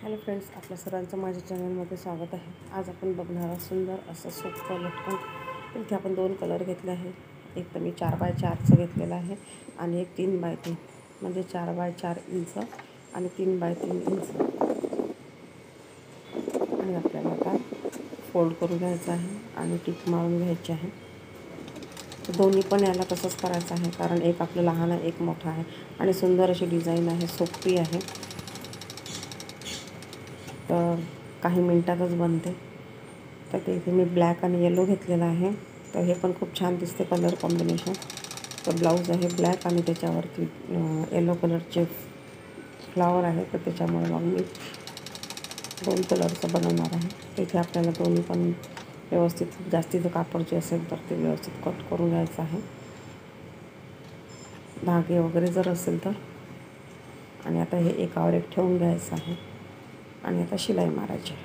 Hello friends, आपल्या सर्वांचं माझ्या चॅनलमध्ये स्वागत आहे। आज आपण बघणार आहोत सुंदर असं सोपं लटकन। इथे आपण दोन कलर घेतले आहे। एक तर मी 4x4चं घेतलेला आहे आणि एक 3x3 म्हणजे 4x4 इंच आणि 3x3 इंच। आणि आपल्याला आता फोल्ड करून घ्यायचं आहे आणि टिक मारून घ्यायची आहे। तर दोन्ही पण याला तसंच करायचं आहे, कारण एक आपलं लहान आहे, एक मोठा आहे आणि सुंदर अशी डिझाईन आहे, सोपी आहे। तर काही मिनिटातच बनते। तर ते इथे मी ब्लॅक आणि येलो घेतलेला आहे। तर हे पण खूप छान दिसते कलर कॉम्बिनेशन। तर ब्लाऊज आहे ब्लॅक आणि त्याच्यावरती येलो कलरचे फ्लावर आहे। तर त्याच्यामुळे मग मी दोन कलरचं बनवणार आहे। तर इथे आपल्याला दोन्ही पण व्यवस्थित जास्तीचं कापड जे असेल तर ते व्यवस्थित कट करून घ्यायचं आहे, धागे वगैरे जर असेल तर। आणि आता हे एकावर एक ठेवून घ्यायचं आहे आणि आता शिलाई मारायची आहे।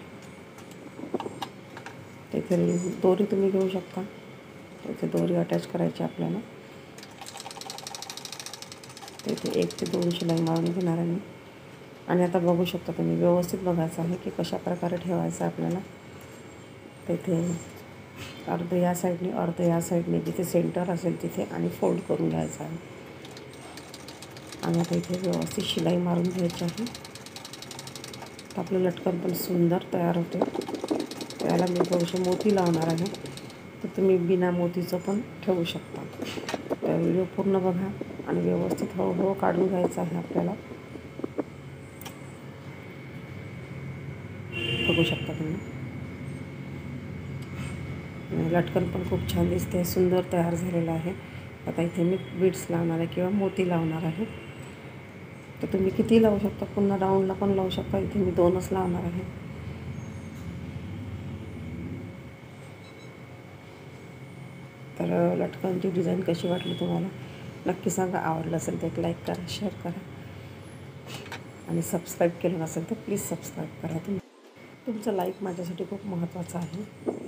इथे दोरी तुम्ही घेऊ शकता। इथे दोरी अटॅच करायची आपल्याला। इथे 1 ते 2 शिलाई मारून घेणार आहे मी। आणि आता बघू शकता तुम्ही, व्यवस्थित बघायचं आहे की कशा प्रकारे ठेवायचं आपल्याला। इथे अर्ध या साईडने अर्ध या साईडने, जिथे सेंटर असेल तिथे, आणि फोल्ड करून घ्यायचं आहे। आणि आता इथे व्यवस्थित शिलाई मारून घ्यायची आहे। तर आपलं लटकन पण सुंदर तयार होते। त्याला मी थोडेसे मोती लावणार आहे। तर तुम्ही बिना मोतीचं पण ठेवू शकता। तर व्हिडिओ पूर्ण बघा आणि व्यवस्थित हळूहळू काढून घ्यायचं आहे आपल्याला। बघू शकता तुम्ही, लटकन पण खूप छान दिसते, सुंदर तयार झालेलं आहे। आता इथे मी बीड्स लावणार आहे किंवा मोती लावणार आहे। तर तुम्ही किती लावू शकता, पुन्हा राऊंडला पण लावू शकता। इथे मी 2च लावणार आहे। तर लटकनची डिझाईन कशी वाटली तुम्हाला नक्की सांगा। आवडलं असेल तर एक लाईक करा, शेअर करा आणि सबस्क्राईब केलं नसेल तर प्लीज सबस्क्राईब करा। तुमचं लाईक माझ्यासाठी खूप महत्त्वाचं आहे।